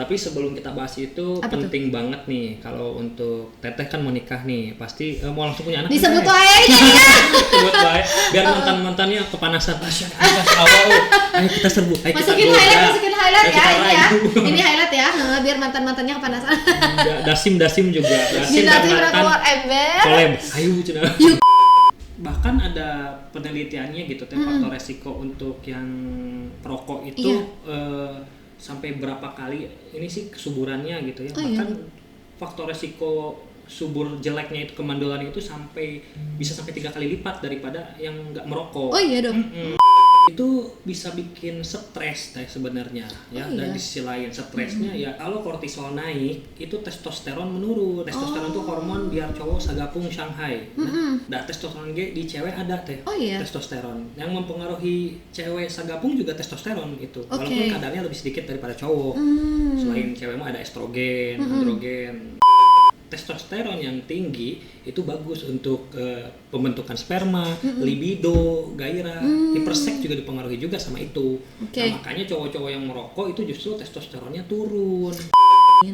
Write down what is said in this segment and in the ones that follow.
Tapi sebelum kita bahas itu Apa penting banget nih kalau untuk Teteh kan mau nikah nih, pasti mau langsung punya anak. Disebut wae jadinya. Disebut wae biar mantan-mantannya kepanasan. Ayo kita serbu. Ayo Masukin highlight ya ini ya. Ini highlight ya. Biar mantan-mantannya kepanasan. Dasim juga. Dasim dan mantan. Keluar ember. Kolab. Ayo cenah. Bahkan ada penelitiannya gitu teh faktor resiko untuk yang perokok itu sampai berapa kali ini sih kesuburannya gitu ya. Bahkan faktor resiko subur jeleknya itu kemandulan itu bisa sampai 3 kali lipat daripada yang nggak merokok. Oh iya dong. Itu bisa bikin stres teh sebenarnya ya. Dan di sisi lain stresnya ya kalau kortisol naik itu testosteron menurun. Testosteron itu hormon biar cowok sagapung Shanghai. Nah, testosteron di cewek ada teh. Testosteron yang mempengaruhi cewek sagapung juga testosteron itu. Walaupun kadarnya lebih sedikit daripada cowok. Selain cewek mah ada estrogen, androgen. Testosteron yang tinggi itu bagus untuk pembentukan sperma, libido, gairah, hiperseks juga dipengaruhi juga sama itu. Nah, makanya cowok-cowok yang merokok itu justru testosteronnya turun.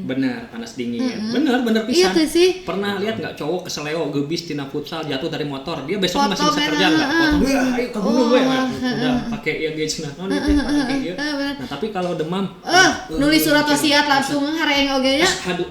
Benar, panas dingin. Benar pisan. Iya sih. Pernah lihat nggak cowok keseleo gebis tina futsal jatuh dari motor, dia besok masih bisa kerja nggak? Ayo kamu gue, udah pakai yang gauge nah, tapi kalau demam, nulis surat wasiat langsung hareng oge nya. Aduh.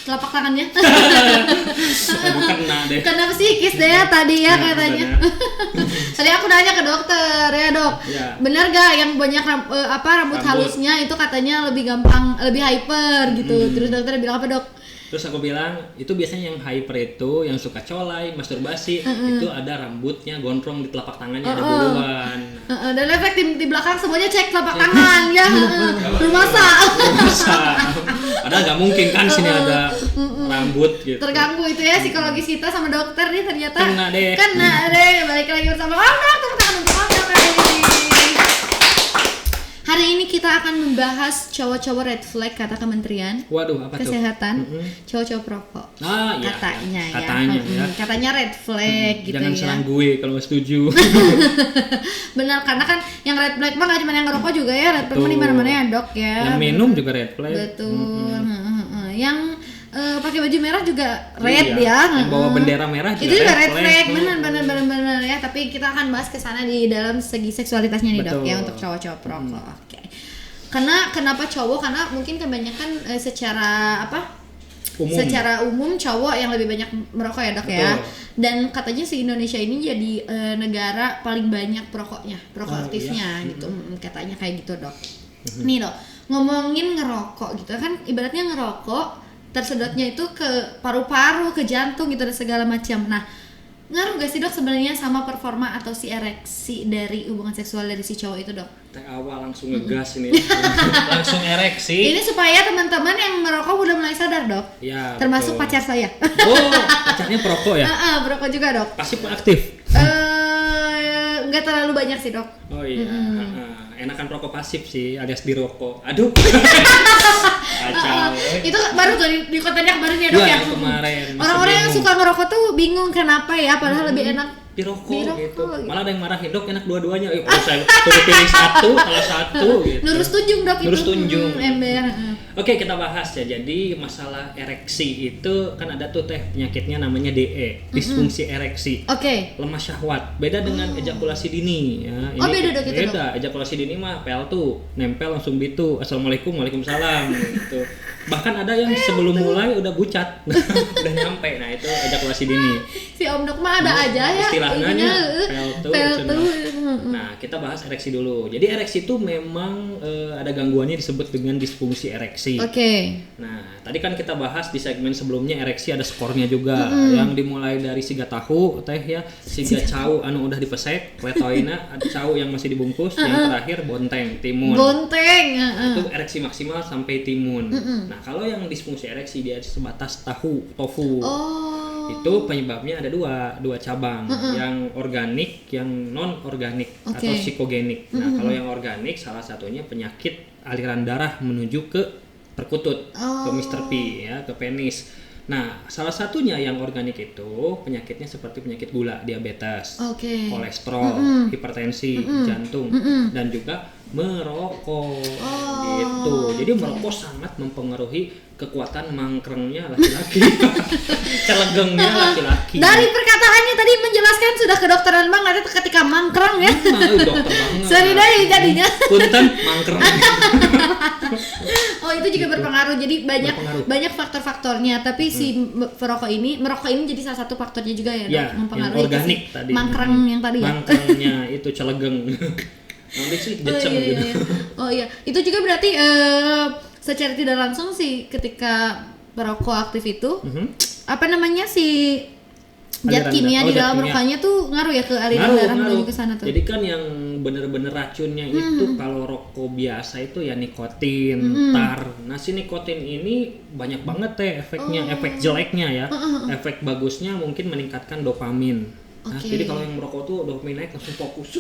Telapak tangannya. Kena deh. Kena psikis deh tadi ya katanya. Tadi aku nanya ke dokter ya dok. Benar gak yang banyak rambut halusnya itu katanya lebih gampang, lebih hyper gitu. Terus dokter bilang apa dok? Terus aku bilang itu biasanya yang hyper itu yang suka colai, masturbasi itu ada rambutnya gondrong di telapak tangannya ada buluan. Dan efek di belakang semuanya cek telapak tangan ya. Bermasa. Padahal nggak mungkin kan sini ada rambut gitu. Terganggu itu ya psikologis kita sama dokter nih ternyata. Kena deh. Balik lagi bersama tepuk tangan untuk hari ini kita akan membahas cowok-cowok red flag kata Kementerian Kesehatan, cowok-cowok perokok. Katanya ya. Katanya red flag gitu ya. Jangan serang gue kalau nggak setuju. Benar, karena kan yang red flag mah nggak cuma yang ngerokok juga ya, red flag mah di mana-mana ya dok ya. Yang minum juga red flag. Betul. Yang pakai baju merah juga red ya. Yang bawa bendera merah juga itu juga red flag. Benar ya. Tapi kita akan bahas ke sana di dalam segi seksualitasnya nih dok ya untuk cowok-cowok perokok. Oke. Karena kenapa cowok? Karena mungkin kebanyakan secara secara umum cowok yang lebih banyak merokok ya dok ya. Dan katanya si Indonesia ini jadi negara paling banyak perokoknya, perokok aktifnya gitu. Katanya kayak gitu dok. Nih dok, ngomongin ngerokok gitu kan, ibaratnya ngerokok tersedotnya itu ke paru-paru, ke jantung gitu dan segala macam. Nah, ngaruh gak sih dok sebenarnya sama performa atau si ereksi dari hubungan seksual dari si cowok itu dok? Awal langsung ngegas ini, langsung ereksi. Ini supaya teman-teman yang merokok udah mulai sadar dok. Ya. Termasuk pacar saya. Oh, pacarnya perokok ya? Perokok juga dok. Pasif aktif? Nggak terlalu banyak sih dok. Oh iya. Enakan rokok pasif sih, alias dirokok. Aduh. Kacau. Itu baru tuh di kontennya kemarin ya dok ya. Kemarin. Orang-orang yang suka ngerokok tuh bingung kenapa ya, padahal lebih enak dirokok gitu. Malah ada yang marahin, dok enak dua-duanya. Kalau saya pilih salah satu gitu. Lurus tunjung dok. Lurus tunjung. Ember. Oke, kita bahas ya. Jadi masalah ereksi itu kan ada tuh teh penyakitnya namanya DE, disfungsi ereksi. Lemah syahwat. Beda dengan ejakulasi dini ya. Ini beda dok itu. Beda. Ejakulasi dini mah pel tuh, nempel langsung gitu. Assalamualaikum, waalaikumsalam gitu. Bahkan ada yang sebelum mulai udah bucat. Udah nyampe. Nah, itu ejakulasi dini. Si Om Dok mah ada aja ya. Istilahnya pel tuh. Nah, kita bahas ereksi dulu. Jadi ereksi itu memang ada gangguannya disebut dengan disfungsi ereksi. Nah, tadi kan kita bahas di segmen sebelumnya ereksi ada skornya juga. Yang dimulai dari siga tahu teh ya, siga cau anu udah dipesek, letoina, cau yang masih dibungkus, yang terakhir bonteng, timun. Itu ereksi maksimal sampai timun. Nah, kalau yang disfungsi ereksi dia sebatas tofu. Itu penyebabnya ada dua cabang, yang organik, yang non organik atau psikogenik. Nah, kalau yang organik salah satunya penyakit aliran darah menuju ke perkutut, ke Mr. P ya, ke penis. Nah, salah satunya yang organik itu penyakitnya seperti penyakit gula, diabetes, kolesterol, hipertensi, jantung, dan juga merokok gitu. Jadi merokok sangat mempengaruhi kekuatan mangkrengnya laki-laki, celegengnya laki-laki. Dari perkataannya tadi menjelaskan sudah kedokteran banget ketika mangkreng ya. Dokter banget. Sorry dari jadinya. Punten mangkreng. Oh itu juga berpengaruh. Jadi banyak faktor-faktornya. Tapi si merokok ini jadi salah satu faktornya juga ya, ya mempengaruhi yang organik si tadi. Mangkreng yang tadi ya. Mangkrengnya itu celegeng. Nanti sih jeceng gitu. Oh iya, itu juga berarti secara tidak langsung sih ketika perokok aktif itu apa namanya si zat kimia di dalam rokoknya tuh ngaruh ya ke aliran darah menuju ke sana tuh. Jadi kan yang bener-bener racunnya itu kalau rokok biasa itu ya nikotin, tar. Nah si nikotin ini banyak banget efeknya, efek jeleknya ya. Efek bagusnya mungkin meningkatkan dopamin. Nah, jadi kalau yang merokok tuh dopamin naik langsung fokus.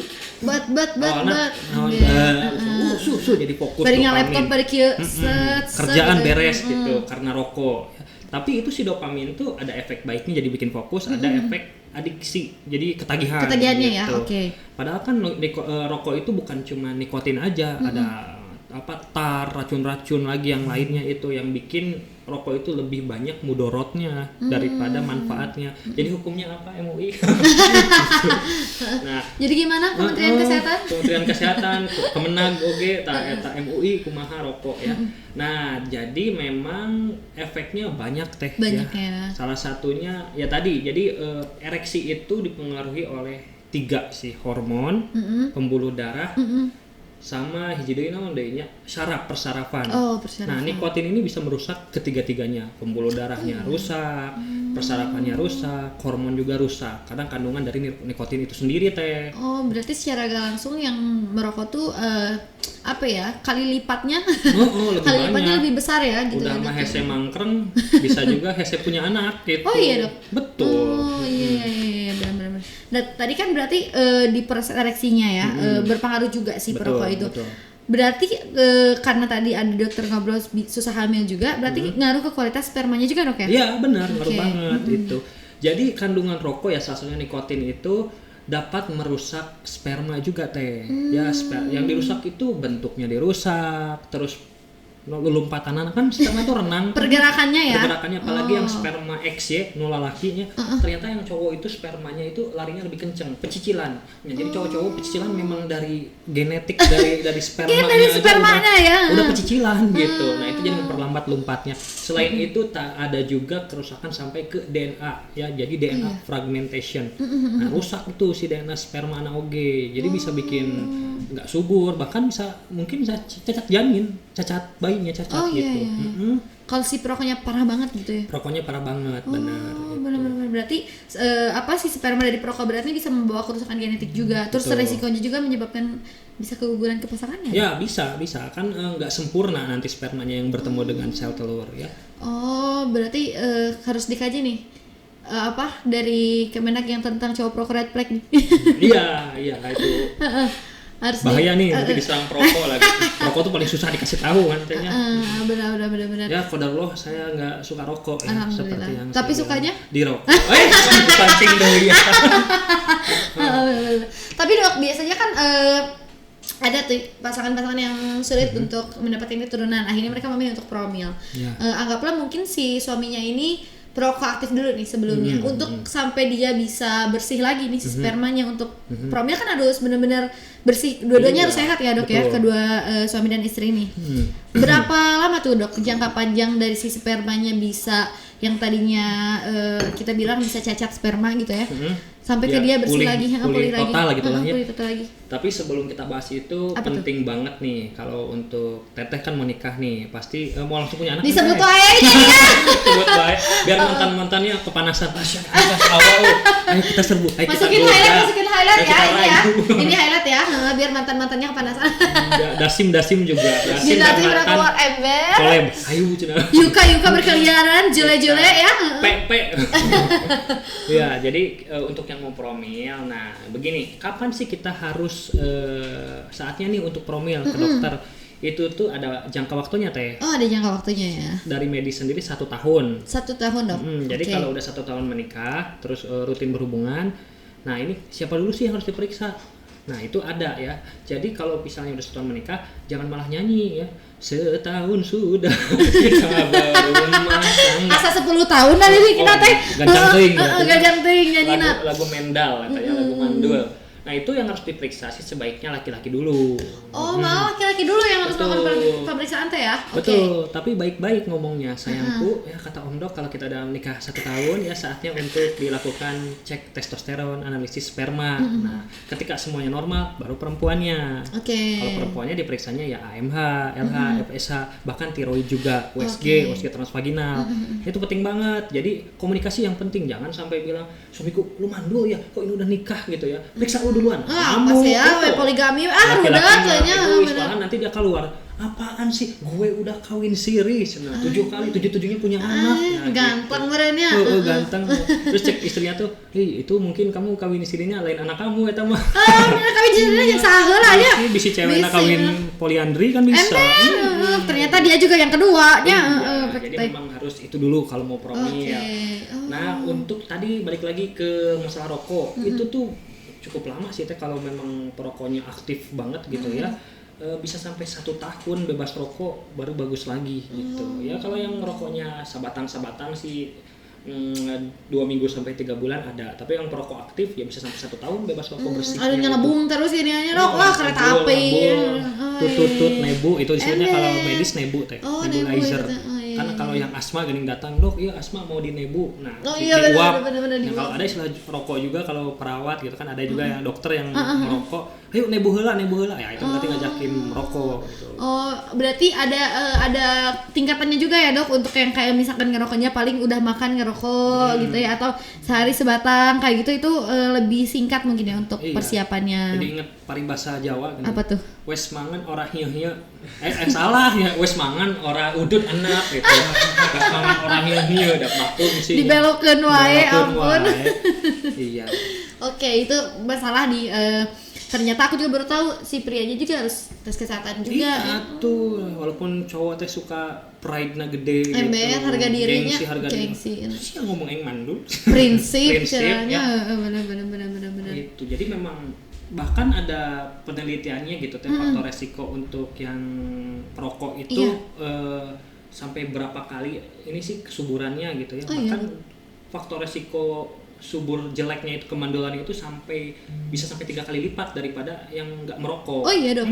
Jadi fokus. Bari laptop bari kieu kerjaan beres gitu karena rokok. Tapi itu si dopamin tuh ada efek baiknya jadi bikin fokus, ada efek adiksi jadi ketagihannya gitu. Ya. Padahal kan rokok itu bukan cuma nikotin aja, ada tar, racun-racun lagi yang lainnya itu yang bikin rokok itu lebih banyak mudorotnya daripada manfaatnya. Jadi hukumnya apa MUI? Nah, jadi gimana Kementerian Kesehatan? Kementerian Kesehatan, Kemenag oge eta MUI kumaha rokok ya. Nah, jadi memang efeknya banyak ya. Salah satunya ya tadi. Jadi ereksi itu dipengaruhi oleh 3 sih hormon, pembuluh darah, sama hiji deui naon deui nya persarafan. Nah, nikotin ini bisa merusak ketiga-tiganya. Pembuluh darahnya rusak, persarafannya rusak, hormon juga rusak. Kadang kandungan dari nikotin itu sendiri teh. Oh, berarti secara gak langsung yang merokok tuh kali lipatnya. Kali lipatnya lebih besar ya gitu. Udah mah hese mangkreng, bisa juga hese punya anak gitu. Oh iya, Dok. Betul. Oh iya, benar-benar. Nah, tadi kan berarti di proses ereksinya ya berpengaruh juga si perokok itu. Betul. Berarti karena tadi ada dokter ngobrol susah hamil juga, berarti ngaruh ke kualitas spermanya juga Dok ya? Iya benar, ngaruh banget itu. Jadi kandungan rokok ya salah satunya nikotin itu dapat merusak sperma juga teh. Ya yang dirusak itu bentuknya dirusak, terus lompatan kan sperma itu renang pergerakannya apalagi yang sperma X ya lalaki ternyata yang cowok itu spermanya itu larinya lebih kenceng, pecicilan. Nah, jadi cowok-cowok pecicilan memang dari genetik dari spermanya udah pecicilan gitu. Nah itu jadi memperlambat lompatnya. Selain itu ada juga kerusakan sampai ke DNA ya, jadi DNA fragmentation. Nah rusak itu si DNA sperma oge, jadi bisa bikin nggak subur, bahkan mungkin bisa cacat janin, cacat bayinya cacat gitu. Kalau si perokoknya parah banget gitu ya? Perokoknya parah banget, benar. Benar. Berarti si sperma dari perokok berarti bisa membawa kerusakan genetik juga. Terus resikonya juga menyebabkan bisa keguguran ke pasangannya? Ya bisa kan nggak sempurna nanti spermanya yang bertemu dengan sel telur ya. Oh berarti harus dikaji nih. Dari Kemenak yang tentang cowok perokok red flag nih. Iya itu. Harus bahaya nih nanti diserang perokok lagi. Perokok tuh paling susah dikasih tahu kan katanya. Benar. Ya qadarullah saya nggak suka rokok ya, seperti yang tapi sukanya di rokok. Pancing dong ya. Tapi Dok biasanya kan ada tuh pasangan-pasangan yang sulit untuk mendapatkan keturunan, akhirnya mereka memilih untuk promil. Anggaplah mungkin si suaminya ini perokok aktif dulu nih sebelumnya untuk sampai dia bisa bersih lagi nih si spermanya. Untuk promil kan harus benar-benar bersih, dua-duanya harus sehat ya Dok. Betul. Ya kedua suami dan istri ini. Berapa lama tuh Dok jangka panjang dari si spermanya bisa yang tadinya kita bilang bisa cacat sperma gitu ya sampai ke dia bersih lagi, pulih total lagi. Gitu lah ya. Pulih total lagi. Tapi sebelum kita bahas itu Apa penting banget nih kalau untuk Teteh kan mau nikah nih, pasti mau langsung punya anak. Disebut nih, wae jadinya. Sebut wae biar mantan-mantannya kepanasan. Ayo kita serbu. Ayo kita Masukin goda. highlight Ayo ya kita ini ya. rayu. Ini highlight ya. Biar mantan-mantannya kepanasan. Dasim juga. Dasim Nanti dan udah mantan. keluar ember. Kolem. Ayo cenah. Yuka berkeliaran, jule-jule ya. Pe. Ya, jadi untuk yang mau promil, nah begini, kapan sih kita harus saatnya nih untuk promil ke dokter? Itu tuh ada jangka waktunya Teh. Oh, ada jangka waktunya ya. Dari medis sendiri 1 tahun. 1 tahun dok. Jadi kalau udah 1 tahun menikah, terus rutin berhubungan, nah ini siapa dulu sih yang harus diperiksa? Nah itu ada ya. Jadi kalau misalnya udah 1 tahun menikah, jangan malah nyanyi ya. Setahun sudah kita berumah tangga. Asa 10 tahun dari ini kita teh. Gancang teuing. Gancang teuing nyanyi Lagu Mendal katanya, lagu mandul. Nah itu yang harus diperiksa sih sebaiknya laki-laki dulu. Oh, malah laki-laki dulu yang harus Betul. melakukan pemeriksaan teh ya? Betul, tapi baik-baik ngomongnya. Sayangku, ya kata Om Dok, kalau kita udah menikah 1 tahun ya saatnya untuk dilakukan cek testosteron, analisis sperma. Nah, ketika semuanya normal, baru perempuannya. Kalau perempuannya diperiksanya ya AMH, LH, FSH, bahkan tiroid juga, USG, USG transvaginal. Itu penting banget. Jadi komunikasi yang penting, jangan sampai bilang, suamiku lu mandul ya, kok ini udah nikah gitu ya. Periksa lu duluan. Pasti ya, poligami udah kayaknya. Bahkan nanti dia keluar, apaan sih, gue udah kawin siri, 7 kali, 7-7-nya punya anak. Nah, ganteng berennya. Ganteng. Terus cek istrinya tuh, itu mungkin kamu kawin sirinya lain anak kamu eta mah. Kawin sirinya yang saheula nya. Ini bisa cewekna kawin poliandri kan bisa. Ternyata dia juga yang keduanya. Jadi memang harus itu dulu kalau mau promil. Nah, untuk tadi balik lagi ke masalah rokok, itu tuh cukup lama sih Teh kalau memang perokoknya aktif banget gitu ya. Bisa sampai 1 tahun bebas rokok baru bagus lagi gitu ya. Kalau yang rokoknya sabatang sih 2 minggu sampai 3 bulan ada, tapi yang perokok aktif ya bisa sampai 1 tahun bebas rokok bersih. Ada nyelebung terus ini aja dok, wah kereta api. Tutut nebu itu istilahnya kalau medis nebu Teh, nebulizer. Karena kalau yang asma gini datang, dok iya asma mau di nebu, nah diuap. Nah kalau ada istilah rokok juga kalau perawat gitu kan ada juga yang dokter yang merokok, ayo nebu heula ya itu berarti ngajakin merokok gitu. Oh berarti ada tingkatannya juga ya dok untuk yang kayak misalkan ngerokoknya paling udah makan ngerokok gitu ya, atau sehari sebatang kayak gitu itu lebih singkat mungkin ya untuk persiapannya. Jadi inget paribasa Jawa gitu. Apa tuh? Wes mangan ora hieu-hieu. Salah ya, wes mangan ora udut anak gitu. Wes mangan ora hieu-hieu da maklum sih. Dibelokeun wae ampun. Iya. Oke, itu masalah di ternyata aku juga baru tahu si prianya juga harus tes kesehatan juga. Iya tuh, walaupun cowok teh suka pride-na gede gitu. Ember harga dirinya, gengsi. Terus yang ngomong yang mandul. Prinsip caranya, ya. benar. Itu. Jadi memang bahkan ada penelitiannya gitu teh faktor resiko untuk yang perokok itu sampai berapa kali ini sih kesuburannya gitu ya. Bahkan faktor resiko subur jeleknya itu kemandulan itu bisa sampai 3 kali lipat daripada yang nggak merokok. Oh iya dok.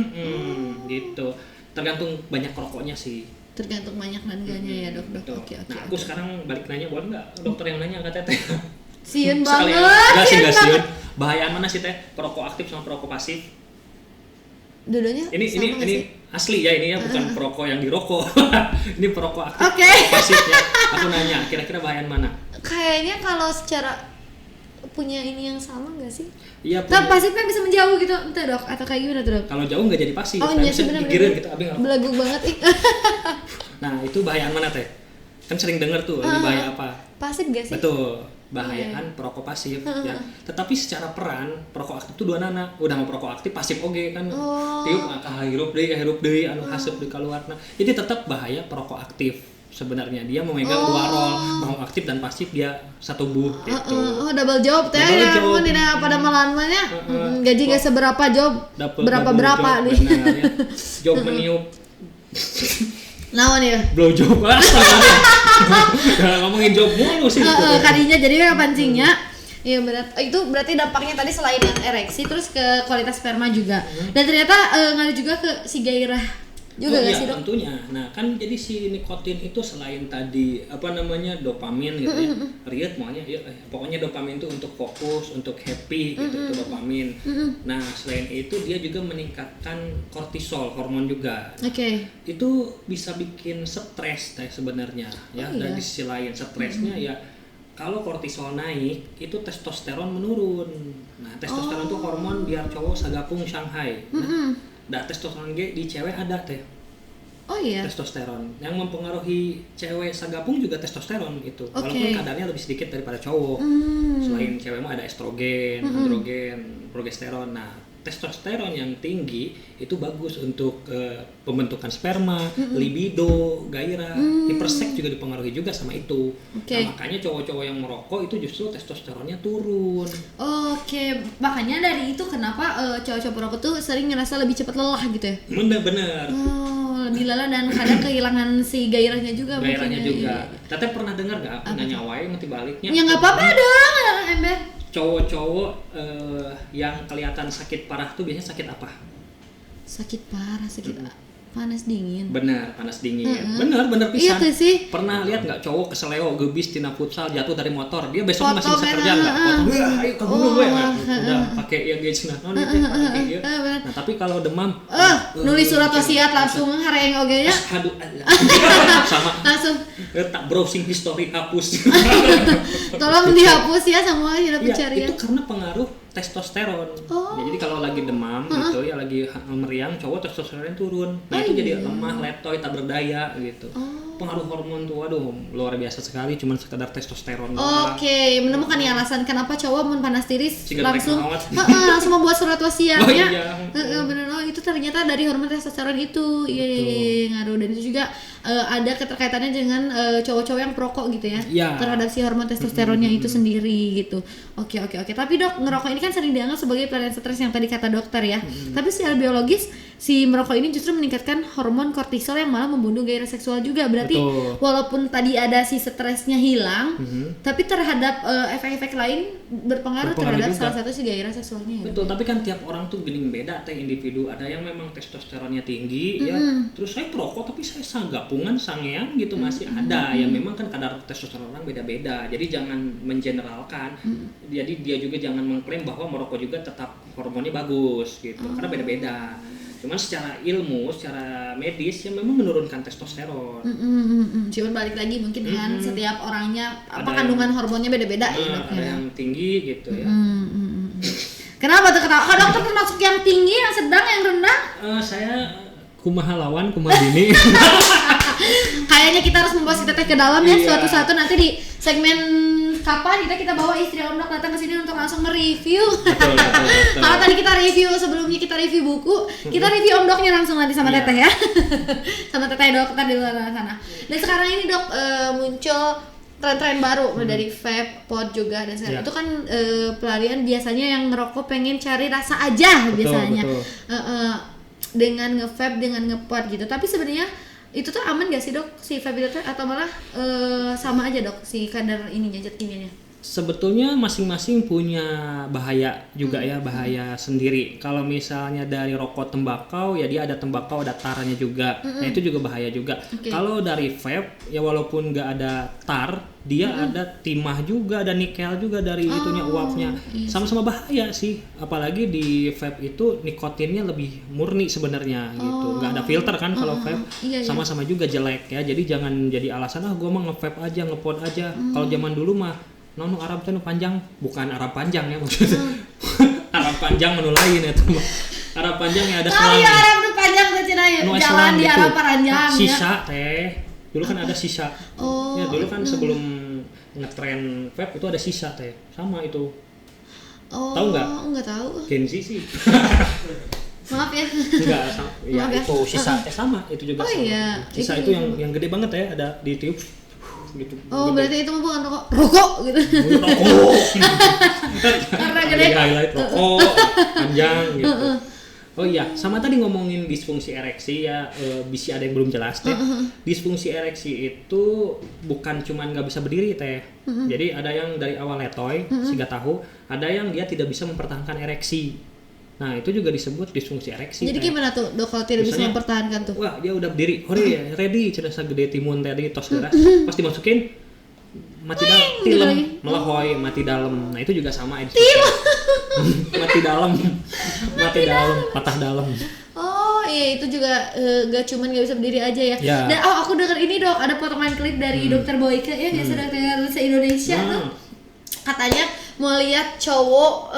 Gitu. Tergantung banyak rokoknya sih. Tergantung banyak dan enggaknya ya dok. Oke. Nah aku sekarang balik nanya, boleh nggak dokter yang nanya kata Teteh? Sieun banget. Gak sih. Bahaya mana sih Teh perokok aktif sama perokok pasif? Dua-duanya ini asli ya, ini ya bukan perokok yang dirokok. Ini perokok aktif. Pasifnya. Aku nanya, kira-kira bahaya mana? Kayaknya kalau secara punya ini yang sama nggak sih? Iya. Tapi pasifnya bisa menjauh gitu, entah dok? Atau kayak gimana tuh dok? Kalau jauh nggak jadi pasif. Oh iya sih benar-benar. Gitu, belagu banget. Nah itu bahaya mana Teh? Kan sering denger tuh, ini bahaya apa? Pasif gak sih? Betul. Bahayaan perokok pasif ya. Tetapi secara peran perokok aktif itu 2 nana. Udah mau perokok aktif pasif oge kan. Tiup kahirup deui anu haseup di kaluarna. Jadi tetap bahaya perokok aktif. Sebenarnya dia memegang 2 rol, mau aktif dan pasif dia satu buh gitu. Double job teh ya, mun dina pada malamnya gaji gak seberapa job. Berapa nih. Ya. Job meniup. Naon ya? Blow job. Ngomongin job mulu sih. Kadinya jadi pancingnya. Iya benar. Itu berarti dampaknya tadi selain yang ereksi terus ke kualitas sperma juga. Dan ternyata ngaruh juga ke si gairah juga nggak iya, sih dok? tentunya. Nah kan jadi si nikotin itu selain tadi dopamin gitu ya, riet maunya ya, pokoknya dopamin itu untuk fokus, untuk happy gitu, itu dopamin. Nah selain itu dia juga meningkatkan kortisol, hormon juga. Oke. Itu bisa bikin stres sebenarnya ya. Oh, Dan iya. di sisi lain stresnya ya, kalau kortisol naik itu testosteron menurun. Nah testosteron itu hormon biar cowok sagapung Shanghai. Nah testosteron di cewek ada teh. Oh iya. Testosteron yang mempengaruhi cewek sagapung juga testosteron itu. Oke. Walaupun kadarnya lebih sedikit daripada cowok. Selain cewek mah ada estrogen, androgen, progesteron. Nah testosteron yang tinggi itu bagus untuk pembentukan sperma, libido, gairah, hiperseks juga dipengaruhi juga sama itu. Oke. Nah, makanya cowok-cowok yang merokok itu justru testosteronnya turun. Oke, makanya dari itu kenapa cowok-cowok perokok tuh sering ngerasa lebih cepat lelah gitu ya? Bener-bener. Oh, lebih lelah dan kadang kehilangan si gairahnya juga Gairahnya mungkin. juga. Iya. Teteh pernah dengar gak? Nanya wae nanti baliknya. Ya nggak apa-apa dong, ember. Cowok-cowok yang kelihatan sakit parah tuh biasanya sakit apa? Sakit parah, panas dingin. Benar, panas dingin. Benar Iya pisan. tuh sih. Pernah lihat nggak cowok keseleo gebis tina futsal jatuh dari motor, dia besok masih Foto bisa kan, kerja nggak? Foto, wah ayo kabur gue. Nah, Oh, udah pakai ya gauge nah, pakai ya. Nah tapi kalau demam, Nulis surat wasiat langsung hareng oge nya. aduh, sama Langsung tak browsing history hapus. tolong dihapus ya semua surat Iya, pencarian. itu karena pengaruh testosteron. Oh. Ya, jadi kalau lagi demam gitu ya, lagi meriang, cowok testosteronnya turun. Nah, itu jadi lemah, letoy, tak berdaya gitu. Pengaruh hormon tuh waduh luar biasa sekali, cuman sekedar testosteron doang. Oke, menemukan nih alasan kenapa cowok mun panas tiris Ciga langsung mereka langsung membuat surat wasiat Oh, ya. iya. Bener, oh itu ternyata dari hormon testosteron itu. Iya, ngaruh, dan itu juga ada keterkaitannya dengan cowok-cowok yang perokok gitu ya. Iya. Terhadap si hormon testosteronnya itu sendiri gitu. Oke. Tapi dok, ngerokok ini kan sering dianggap sebagai pelarian stres yang tadi kata dokter ya. Tapi secara biologis si merokok ini justru meningkatkan hormon kortisol yang malah membunuh gairah seksual juga. Berarti Betul. walaupun tadi ada si stresnya hilang, tapi terhadap efek-efek lain berpengaruh terhadap juga. salah satu si gairah seksualnya. Ya? Betul, tapi kan tiap orang tuh gening beda teh individu. Ada yang memang testosteronnya tinggi ya. Terus saya perokok tapi saya sanggapungan sangean gitu masih ada. Ya memang kan kadar testosteron orang beda-beda. Jadi jangan mengeneralkan. Jadi dia juga jangan mengklaim bahwa merokok juga tetap hormonnya bagus gitu. Karena beda-beda. Cuman secara ilmu, secara medis ya memang menurunkan testosteron. Cuman balik lagi mungkin kan setiap orangnya apa Ada kandungan hormonnya beda-beda ya dok Ada ya. yang tinggi gitu ya. Kenapa tuh kata Kak dokter termasuk yang tinggi, yang sedang, yang rendah? Saya kumaha lawan, kumaha bini. Kayaknya kita harus membahas kita ke dalam ya Iya. suatu-suatu nanti di segmen kapan kita bawa istri Om Dok datang ke sini untuk langsung nge-review. Betul. Kalau tadi kita review, sebelumnya kita review buku, kita review Om Doknya langsung nanti sama Iya. Teteh ya. Sama Teteh dokter di luar sana. Dan sekarang ini Dok muncul tren-tren baru dari vape, pod juga dan segala. Iya. Itu kan pelarian biasanya yang ngerokok pengen cari rasa aja biasanya. Betul. Dengan nge-vape, dengan nge-pod gitu. Tapi sebenarnya itu tuh aman gak sih dok si vape itu atau malah sama aja dok si kadar ininya zat kimianya? Sebetulnya masing-masing punya bahaya juga ya, bahaya sendiri. Kalau misalnya dari rokok tembakau ya dia ada tembakau, ada tarnya juga. Nah itu juga bahaya juga. Okay. Kalau dari vape ya walaupun nggak ada tar, dia ada timah juga, ada nikel juga dari itunya uapnya. Yes. Sama-sama bahaya sih. Apalagi di vape itu nikotinnya lebih murni sebenarnya gitu. Nggak ada filter kan kalau vape. Iya. Sama-sama juga jelek ya. Jadi jangan jadi alasan gue mah nge-vape aja, nge-pod aja. Kalau zaman dulu mah nono Arab itu panjang, bukan Arab panjang ya maksudnya. Arab panjang menu lain itu mah. Arab panjang yang ada selang. Iya Arab tuh panjang tuh Cina ya. Jalan di Arab panjang. Sisa teh. Dulu kan ada sisa. Oh. Ya dulu kan sebelum ngetren vape itu ada sisa teh. Sama itu. Oh. Tahu nggak? Nggak tahu. Genzi sih. Maaf ya. Enggak sama. Ya Maaf ya. itu sisa teh sama itu juga Oh, sama. iya. Sisa Itu itu yang gede banget ya, ada di tiup gitu. Oh Gede. berarti itu mah bukan rokok gitu. Rokok. Karena gede. Jadi highlight rokok panjang gitu. Oh iya, sama tadi ngomongin disfungsi ereksi ya, bisa ada yang belum jelas teh. Disfungsi ereksi itu bukan cuman nggak bisa berdiri teh. Jadi ada yang dari awal letoy, siga tahu, ada yang dia tidak bisa mempertahankan ereksi. Nah, itu juga disebut disfungsi ereksi. Jadi gimana tuh dok kalau tidak bisa mempertahankan tuh? Wah, dia udah berdiri, ready, cenah sagede timun tadi tos geura. Pas dimasukin mati dalam, tilem, melehoy, mati dalam. Nah, itu juga sama mati dalam, patah dalam. Oh iya, itu juga gak cuman gak bisa berdiri aja ya. Dan aku denger ini dok, ada potongan klip dari Dokter Boyke ya, biasa dokter se-Indonesia tuh. Katanya mau lihat cowok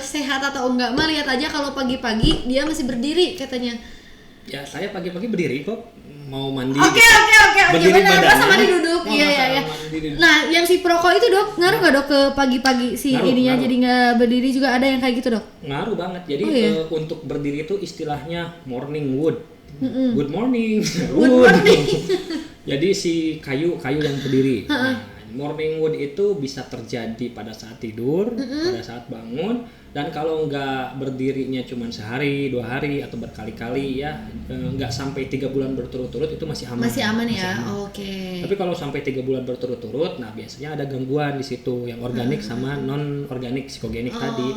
sehat atau enggak, mah lihat aja kalau pagi-pagi dia masih berdiri katanya. Ya, saya pagi-pagi berdiri kok, mau mandi. Oke, benar sama duduk. Iya. Nah, yang si Proko itu dok, ngaruh nggak dok ke pagi-pagi si ininya jadi nggak berdiri juga, ada yang kayak gitu dok? Ngaruh banget. Jadi untuk berdiri itu istilahnya morning wood. Good morning. Jadi si kayu yang berdiri. Morning wood itu bisa terjadi pada saat tidur, pada saat bangun, dan kalau nggak berdirinya cuma sehari, 2 hari atau berkali-kali ya, nggak sampai 3 bulan berturut-turut itu masih aman. Masih aman ya, oke. Tapi kalau sampai 3 bulan berturut-turut, nah biasanya ada gangguan di situ yang organik sama non organik psikogenik tadi.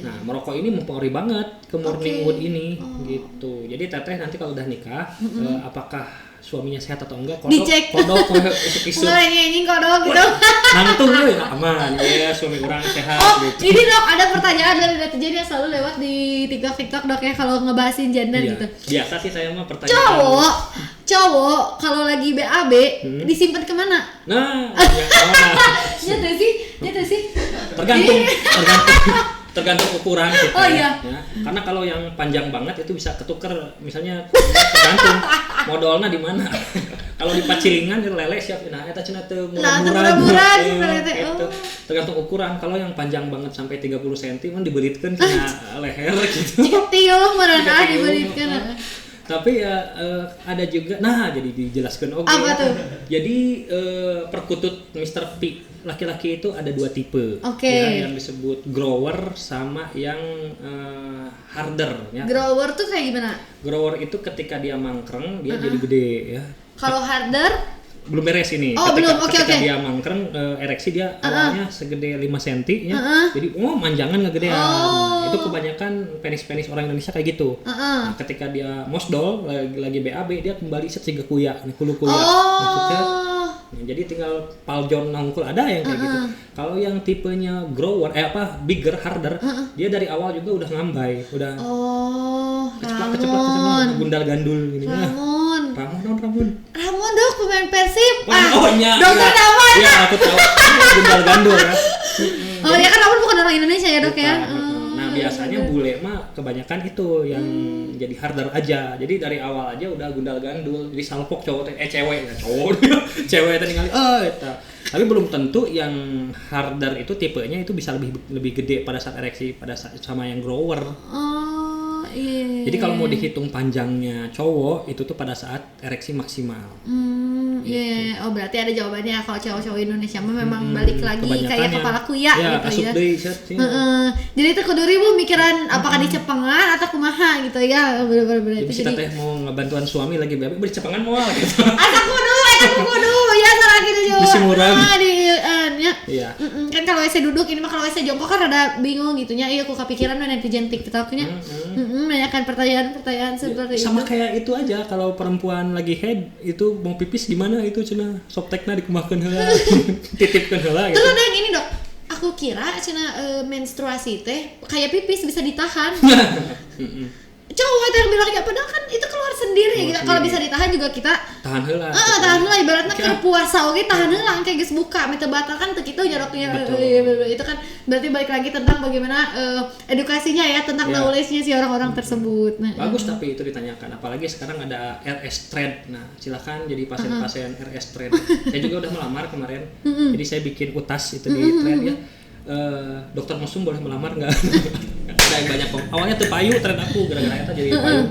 Nah, merokok ini mempengaruhi banget ke morning wood ini, gitu. Jadi teteh nanti kalau udah nikah, apakah suaminya sehat atau enggak, kodok isu-isu ngelengenin kodok gitu. Nangtung ya aman ya, suami orang sehat gitu. Ini dok, ada pertanyaan dari netizen yang selalu lewat di TikTok dok ya kalau ngebahasin gender gitu. Biasa sih saya mah pertanyaan. Cowok kalau lagi BAB disimpan kemana? Nah, ya Nyata sih. Tergantung ukuran gitu. Ya. Karena kalau yang panjang banget itu bisa ketuker, misalnya tergantung modalnya di mana. Kalau di pacilingan itu lele siap. Nah, eta cenah teu murah-murah gitu. Tergantung ukuran. Kalau yang panjang banget sampai 30 cm mah diberitkeun kena leher gitu. Tiung merenah diberitkeun. Tapi ya ada juga, nah jadi dijelaskan Apa tuh? Jadi perkutut Mr. P laki-laki itu ada 2 tipe, ya, yang disebut grower sama yang harder. Ya. Grower tuh kayak gimana? Grower itu ketika dia mangkreng dia jadi gede ya. Kalau harder? Belum beres ini. Ketika dia mangkreng ereksi dia awalnya segede 5 cm ya. Jadi manjangan ngegedean. Itu kebanyakan penis orang Indonesia kayak gitu. Nah, ketika dia mosdol lagi BAB dia kembali setiga kuya, hulu kuya. Maksudnya jadi tinggal paljon nangkul, ada yang kayak gitu. Kalau yang tipenya grower bigger harder, dia dari awal juga udah ngambai, udah keceplak gundal gandul gini. Ramon dok, pemain Persib. Dokter nama ya. Iya, aku tahu. Gundal gandul ya. Ya kan Ramon bukan orang Indonesia ya dok ya. Nah, biasanya bule mah kebanyakan itu yang jadi harder aja. Jadi dari awal aja udah gundal gandul. Jadi salpok cowok cewek tadi kali. Tapi belum tentu yang harder itu tipenya itu bisa lebih gede pada saat ereksi pada saat sama yang grower. Jadi kalau mau dihitung panjangnya cowok itu tuh pada saat ereksi maksimal. Berarti ada jawabannya kalau cowok-cowok Indonesia memang balik lagi kayak kepala kuya gitu ya. Jadi itu kudu ribu mikiran apakah dicepengan atau kumaha gitu ya. Bener-bener itu. Jadi kita mau ngebantuan suami lagi bebe bercepengan moal gitu. Asa kudu ya salah gitu juga. Bisi murah. Iya. Kan kalau WC duduk ini mah kalau WC jongkok kan ada bingung gitunya. Iya aku kepikiran netizen TikToknya. Menanyakan pertanyaan seperti itu. Sama kayak itu aja kalau perempuan lagi head itu mau pipis gimana itu cenah soptekna dikumakeun heula. Titipkeun heula gitu. Terus ada yang ini dok. Aku kira cenah menstruasi teh kayak pipis bisa ditahan. Cowok itu yang bilang ya padahal kan itu keluar sendiri gitu. Kalau bisa ditahan juga kita tahan heula. Tahan heula ibaratnya keur puasa oge tahan heula kayak geus buka mete batal kan teu kitu jaroknya. Itu kan berarti balik lagi tentang bagaimana edukasinya ya tentang knowledge-nya si orang-orang tersebut. Nah, bagus tapi itu ditanyakan apalagi sekarang ada RS Trade. Nah, silakan jadi pasien-pasien RS Trade. Saya juga udah melamar kemarin. Jadi saya bikin utas itu di Trade ya. Dokter Mesum boleh melamar nggak? Ada yang banyak kok. Awalnya tuh payu tren aku gara-gara itu jadi payu.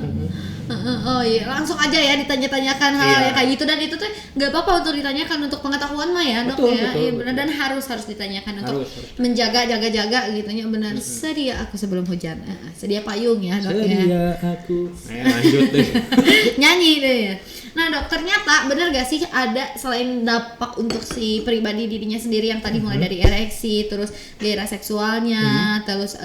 Oh iya, langsung aja ya ditanya-tanyakan hal Iya. yang kayak gitu, dan itu tuh nggak apa-apa untuk ditanyakan untuk pengetahuan mah ya, Dok. Betul, ya. betul, Iya, betul. benar, dan harus ditanyakan untuk Harus. menjaga gitu ya, benar. Sedia aku sebelum hujan. Sedia payung ya, Dok ya. Sedia aku. Lanjut deh. Nyanyi deh ya. Nah Dok, ternyata bener gak sih ada selain dampak untuk si pribadi dirinya sendiri yang tadi mulai dari ereksi, terus gairah seksualnya, terus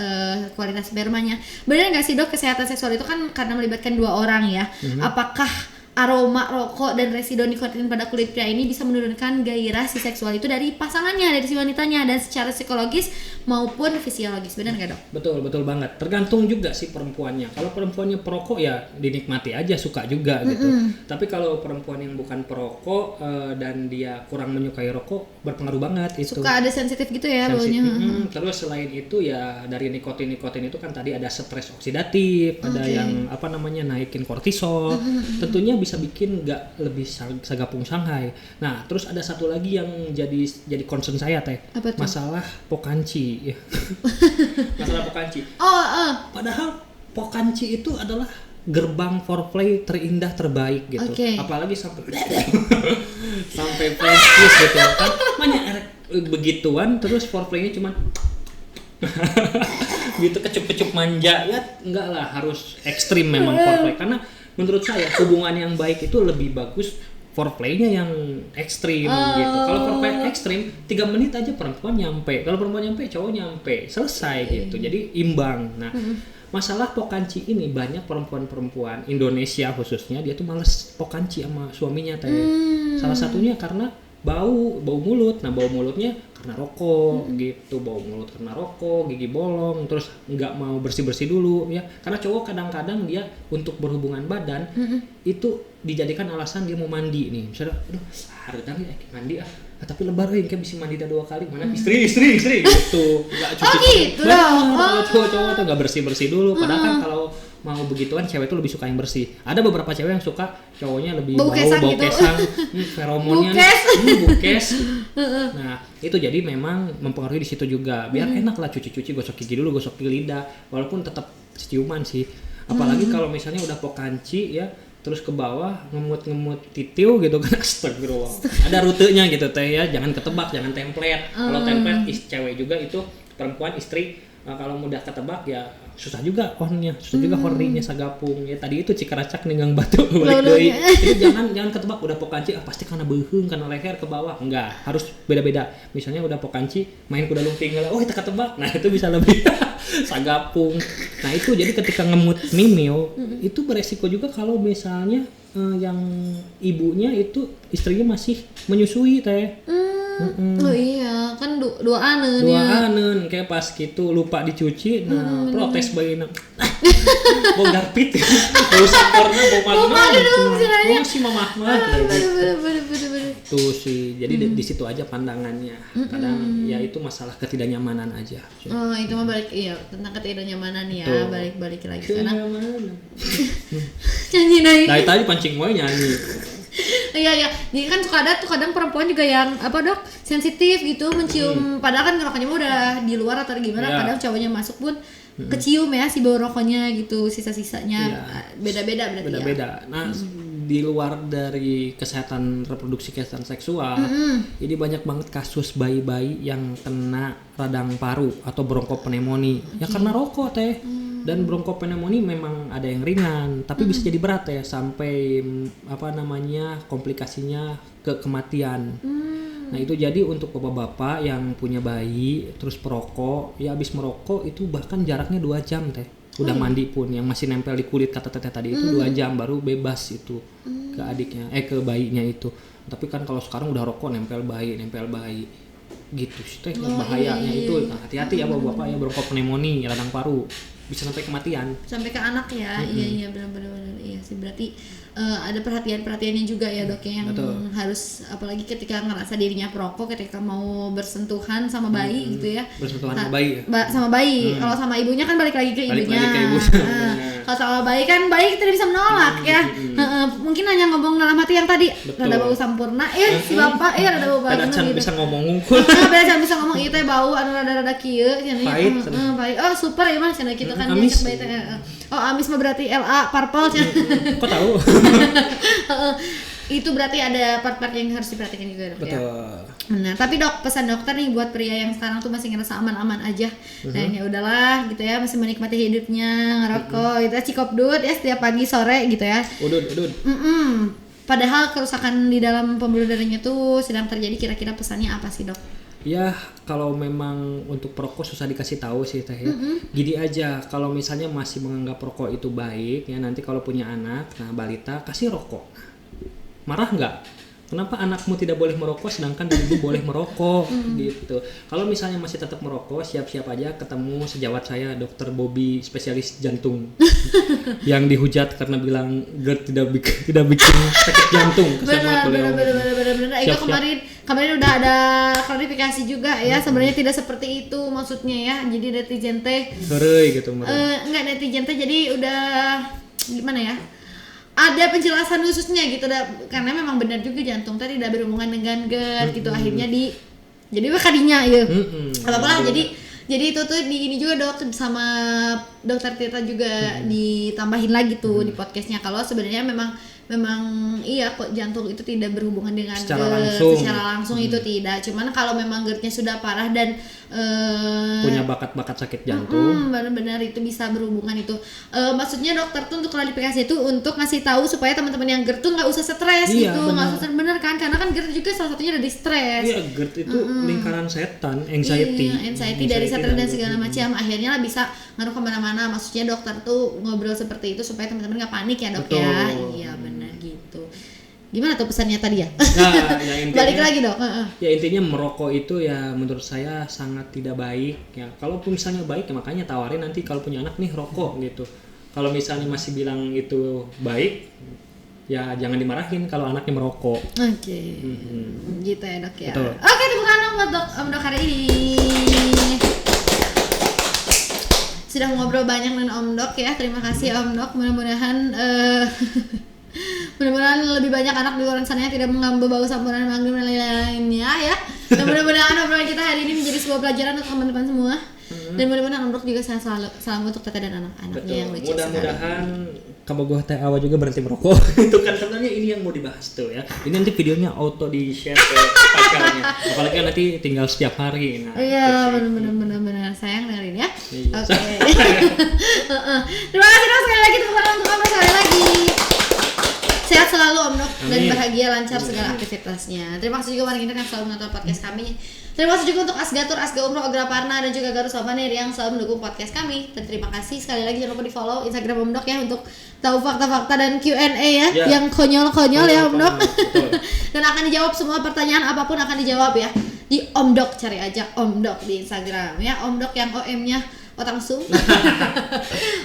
kualitas spermanya, bener gak sih Dok, kesehatan seksual itu kan karena melibatkan dua orang ya. Apakah aroma rokok dan residu nikotin pada kulit pria ini bisa menurunkan gairah si seksual itu dari pasangannya, dari si wanitanya, dan secara psikologis maupun fisiologis, benar nggak Dok? Betul banget. Tergantung juga sih perempuannya. Kalau perempuannya perokok ya dinikmati aja, suka juga gitu. Tapi kalau perempuan yang bukan perokok dan dia kurang menyukai rokok, berpengaruh banget itu. Suka ada sensitif gitu ya baunya. Terus selain itu ya dari nikotin itu kan tadi ada stres oksidatif, ada yang naikin kortisol. Tentunya bisa bikin nggak lebih sagapung Shanghai. Nah, terus ada satu lagi yang jadi concern saya teh. Apa tuh? Masalah pokanci. Masalah pokanci. Padahal pokanci itu adalah gerbang foreplay terindah terbaik gitu. Apalagi sampai sampai French kiss gitu kan. Banyak begituan terus foreplaynya cuma gitu kecup-kecup manja ya, enggak lah, harus ekstrim memang foreplay, karena menurut saya hubungan yang baik itu lebih bagus foreplaynya yang ekstrim gitu. Kalau foreplay ekstrim 3 menit aja perempuan nyampe, kalau perempuan nyampe cowok nyampe, selesai gitu, jadi imbang. Nah masalah pokanci ini banyak perempuan-perempuan Indonesia khususnya dia tuh males pokanci sama suaminya teh. Salah satunya karena bau mulut. Nah bau mulutnya karena rokok gitu, bau mulut karena rokok, gigi bolong, terus nggak mau bersih dulu ya, karena cowok kadang-kadang dia untuk berhubungan badan itu dijadikan alasan dia mau mandi nih, misalnya aduh harusnya mandi tapi lebar kayak bisa mandi 2 kali, mana istri gitu, nggak cuci gitu dong. kalau cowok tuh nggak bersih dulu, padahal kan kalau mau begituan cewek tuh lebih suka yang bersih. Ada beberapa cewek yang suka cowoknya lebih bau kesang, feromonnya bukes. Nah itu jadi memang mempengaruhi di situ juga, biar enak lah cuci gosok gigi dulu, gosok lidah, walaupun tetap ciuman sih. Apalagi kalau misalnya udah pokanci ya, terus ke bawah ngemut titiu gitu kan, astagfirullah. Ada rutenya gitu teh ya, jangan ketebak, jangan template. Kalau template cewek juga itu perempuan istri, kalau mudah ketebak ya susah juga horninya sagapung ya. Tadi itu cikaracak ninggang batu balik deui. Jadi jangan ketebak udah pokanci pasti karena beuheung karena leher ke bawah, enggak, harus beda-beda. Misalnya udah pokanci main kuda lumping itu ketebak, nah itu bisa lebih sagapung. Nah itu jadi ketika ngemut mimil itu beresiko juga kalau misalnya yang ibunya itu istrinya masih menyusui teh. Oh iya, kan dua aneun kayak pas gitu lupa dicuci, nah protes bayinya. Bau garpit, bau sakorna, bau magna, si mamah mah. Bener. Tuh sih, jadi di situ aja pandangannya. Kadang ya itu masalah ketidaknyamanan aja. Oh itu mah balik, iya tentang ketidaknyamanan ya. Tuh. balik lagi sana. Nyanyi naik. Dari tadi pancing gue nyanyi. Iya. Jadi kan suka ada tuh kadang perempuan juga yang Dok, sensitif gitu mencium, padahal kan rokoknya udah di luar atau gimana, kadang cowoknya masuk pun kecium ya si bau rokoknya gitu, sisa-sisanya. Beda-beda berarti ya. Beda-beda. Nah, di luar dari kesehatan reproduksi, kesehatan seksual, jadi banyak banget kasus bayi-bayi yang kena radang paru atau bronkopneumonia ya karena rokok teh. Dan bronkopneumonia memang ada yang ringan, tapi bisa jadi berat ya, sampai komplikasinya ke kematian. Nah itu jadi untuk bapak-bapak yang punya bayi terus perokok, ya habis merokok itu bahkan jaraknya 2 jam teh. Udah mandi pun yang masih nempel di kulit kata teteh tadi itu 2 jam baru bebas itu ke adiknya, ke bayinya itu. Tapi kan kalau sekarang udah rokok nempel bayi gitu sih teh, bahayanya itu. Nah, hati-hati ya bapak-bapak ya, bronkopneumonia, radang paru bisa sampai kematian, sampai ke anak ya. Iya benar iya sih, berarti ada perhatiannya juga ya Dok ya, yang harus, apalagi ketika ngerasa dirinya perokok, ketika mau bersentuhan sama bayi gitu ya, sama bayi sama bayi. Kalau sama ibunya kan balik lagi ke ibunya. Kalau sama bayi kan bayi tidak bisa menolak ya. Mungkin hanya ngomong dalam hati yang tadi rada bau sampurna si bapak rada bau banget gitu. Bisa ngomong ngungkul. Bisa ngomong itu bau anu rada kieu cenah. Pahit. Oh super ya Mas cenah gitu kan dia bayi teh. Oh, amis mah berarti LA purple kan. Kok tahu? Itu berarti ada part-part yang harus diperhatikan juga dok. Betul. Ya. Nah, tapi dok, pesan dokter nih buat pria yang sekarang tuh masih ngerasa aman-aman aja. Dan ya udahlah gitu ya, masih menikmati hidupnya, ngerokok gitu ya, cikopdut ya setiap pagi sore gitu ya. Udud. Padahal kerusakan di dalam pembuluh darahnya tuh sedang terjadi, kira-kira pesannya apa sih dok? Ya kalau memang untuk perokok susah dikasih tahu sih teh ya. Gini aja, kalau misalnya masih menganggap rokok itu baik ya, nanti kalau punya anak, nah balita kasih rokok. Marah nggak? Kenapa anakmu tidak boleh merokok sedangkan dirimu boleh merokok gitu. Kalau misalnya masih tetap merokok, siap-siap aja ketemu sejawat saya Dr. Bobby spesialis jantung yang dihujat karena bilang GERD tidak bikin sakit jantung. Benar. Itu kemarin udah ada klarifikasi juga ya, sebenarnya tidak seperti itu maksudnya ya. Jadi netizen teh heureuy gitu enggak, netizen teh jadi udah gimana ya? Ada penjelasan khususnya gitu karena memang benar juga jantung tadi tidak berhubungan dengan GERD gitu, akhirnya jadi kadinya ya apa-apa lah, jadi itu tuh di ini juga dok sama dokter Tirta juga ditambahin lagi tuh di podcastnya kalau sebenarnya memang iya kok jantung itu tidak berhubungan dengan secara langsung itu tidak, cuman kalau memang GERD-nya sudah parah dan punya bakat sakit jantung, benar-benar itu bisa berhubungan itu. Maksudnya dokter tuh untuk klarifikasi itu untuk ngasih tahu supaya teman-teman yang GERD tuh nggak usah stres gitu, nggak usah bener kan, karena kan GERD juga salah satunya dari stres. Iya, GERD itu lingkaran setan, anxiety dari stres dan segala macam, akhirnya lah bisa ngaruh kemana-mana. Maksudnya dokter tuh ngobrol seperti itu supaya teman-teman nggak panik ya dok. Betul. Ya, iya benar gitu. Gimana tuh pesannya tadi ya? Nah, ya intinya, balik lagi dok. Ya intinya merokok itu ya menurut saya sangat tidak baik ya. Kalau misalnya baik ya makanya tawarin nanti kalau punya anak nih rokok gitu. Kalau misalnya masih bilang itu baik, ya jangan dimarahin kalau anaknya merokok. Oke. Gitu ya dok ya. Betul. Oke, tepuk tangan buat dok hari ini. Sudah ngobrol banyak dengan Om Dok ya. Terima kasih Om Dok. Mudah-mudahan lebih banyak anak di luar sana yang tidak mengambil bau sampuran maghrib dan lain-lainnya ya. Dan mudah-mudahan obrolan kita hari ini menjadi sebuah pelajaran untuk teman-teman semua. Dan mudah-mudahan Om Dok juga sehat selalu. Salam untuk Tete dan anak-anaknya yang lucu. Mudah-mudahan kabogoh teh awa juga berhenti merokok. Itu kan sebenarnya ini yang mau dibahas tuh ya. Ini nanti videonya auto di-share ke pacarnya. Apalagi nanti tinggal setiap hari. Nah, iya, benar-benar sayang dengerin ya. Oke. Terima kasih dok sekali lagi, tepuk tangan untuk Om Dok sekali lagi. Sehat selalu Om Dok dan bahagia lancar segala aktivitasnya. Terima kasih juga warga internet yang selalu menonton podcast kami. Terima kasih juga untuk Asgatur, Asga Umroh, Ogra Parna dan juga Garus Sobanir yang selalu mendukung podcast kami. Dan terima kasih sekali lagi, jangan lupa di follow Instagram Om Dok ya untuk tahu fakta-fakta dan Q&A ya, yang konyol-konyol ya Om Dok. Dan akan dijawab semua pertanyaan apapun akan dijawab ya di Om Dok, cari aja Om Dok di Instagram ya. Om Dok yang OM-nya otak mesum.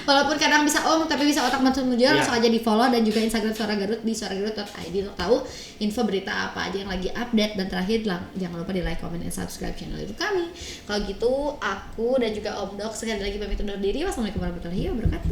Walaupun kadang bisa om tapi bisa otak mesum juga, langsung aja di follow. Dan juga Instagram Suara Garut di suaragarut.id untuk tahu info berita apa aja yang lagi update. Dan terakhir jangan lupa di like, comment, dan subscribe channel YouTube kami. Kalau gitu aku dan juga Om Dok sekali lagi pamit undur diri. Wassalamualaikum warahmatullahi wabarakatuh.